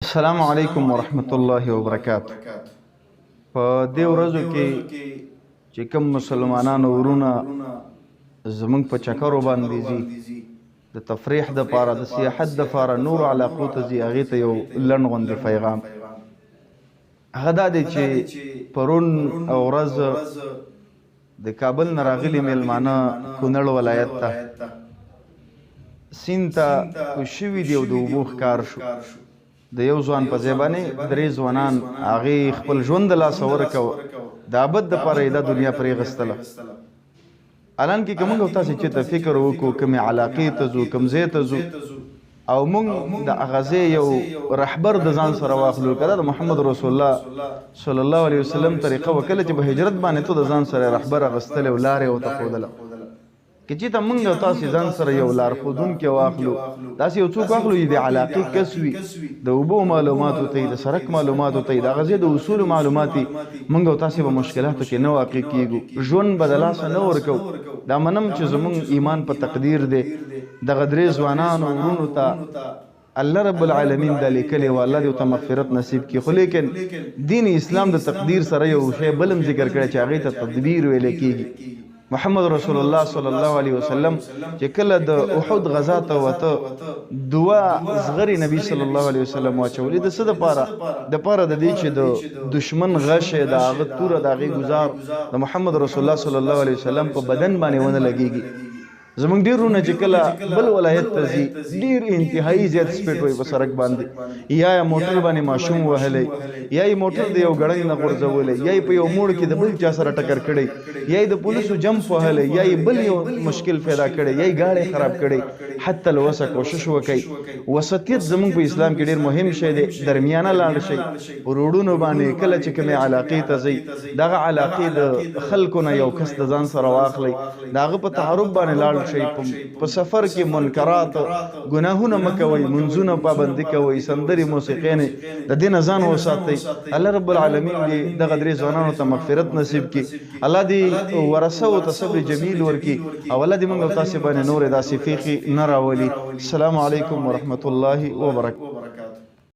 السلام علیکم ورحمت الله وبرکاته. په دې ورځو کې چې کوم مسلمانانو ورونه زمونږ په چکرو باندې ځي د تفریح دپاره د سیاحت دپاره نور علاقو ته ځي، هغې ته یو لنډ غوندې پیغام هغه دا دی چې پرون ورځ د کابل نه راغلي میلمانه کونړ ولایت ته سیند ته کوز شوي دي او د اوبو ښکار شو. د یو ځوان په ځای باندې درې ځوانان هغې خپل ژوند د لاسه ورکوه، د ابد دپاره یې دا دنیا پرې غستله. الان کې که موږ او تاسې چېرته فکر وکړو کومې علاقې ته ځو، کوم ځای ته ځو او موږ د هغه ځای یو رهبر د ځان سره واخلو، که دا د محمد رسول الله صلی الله علیه وسلم طریقه وه. کله چې په هجرت باندې ته د ځان سره رهبر اخیستلی او لارې ورته ښودله، که چېرته موږ او تاسې ځان سره یو لارښودونکی واخلو، داسې یو څوک واخلو چې د علاقې کس وي، د اوبو معلوماتو ته د سړک معلوماتو ته د هغه ځای د اصولو معلومات وي، موږ او تاسې په مشکلاتو کې نه واقع کېږو، ژوند به د لاسه نه ورکوو. دا منم چې زموږ ایمان په تقدیر دی. دغه درې ځوانانو ورونو ته الله رب العالمین دا لیکلی و، الله دې ورته مغفرت نصیب کړي. خو لیکن دین اسلام د تقدیر سره یو شی بل هم ذکر کړی چې هغې ته تدبیر ویلی کېږي. محمد رسول الله صلی الله علیه وسلم چې کله د احد غزا ته وته دوه زغرې نبی صلی الله علیه وسلم واچولې، د څه دپاره؟ دپاره د دې چې د دشمن غش د هغه توره د هغې ګزار د محمد رسول الله صلی الله علیه وسلم په بدن باندې ونه لګېږي. زمونږ ډېر وروڼه چې کله بل ولایت ته ځي، ډېر انتهایي زیات سپیډ وایي په سړک باندې، یا یې موټر باندې ماشوم وهلی، یا یې موټر د یو ګړنګ نه غورځولی، یا یې په یو موړ کې د بل چا سره ټکر کړی، یا یې د پولیسو جمپ وهلی، یا یې بل یو مشکل پیدا کړی، یا یې گاډی خراب کړی. حتی الوسه کوشش وکړئ. وسطیت زمونږ په اسلام کې ډېر مهم شی دی. درمیانه لاړ شئ. روډونو باندې کله چې کومې علاقې ته ځئ، دغه علاقې د خلکو نه یو کس د ځان سره واخلئ، د هغه په تعارف باندې لاړ شئ. په سفر کې منکرات ګناهونه مه کوئ، منځونه پابندي کوئ، سندرې موسیقۍ نه د دې نه ځان وساتئ. الله رب العالمین دې دغه درې ځوانانو ته مغفرت نصیب کړي. الله دې ورثه ورته صبر جمیل ورکړي او الله دې موږ او تاسې باندې نورې داسې فیښې نه راولي. السلام علیکم ورحمت الله وبرکاته.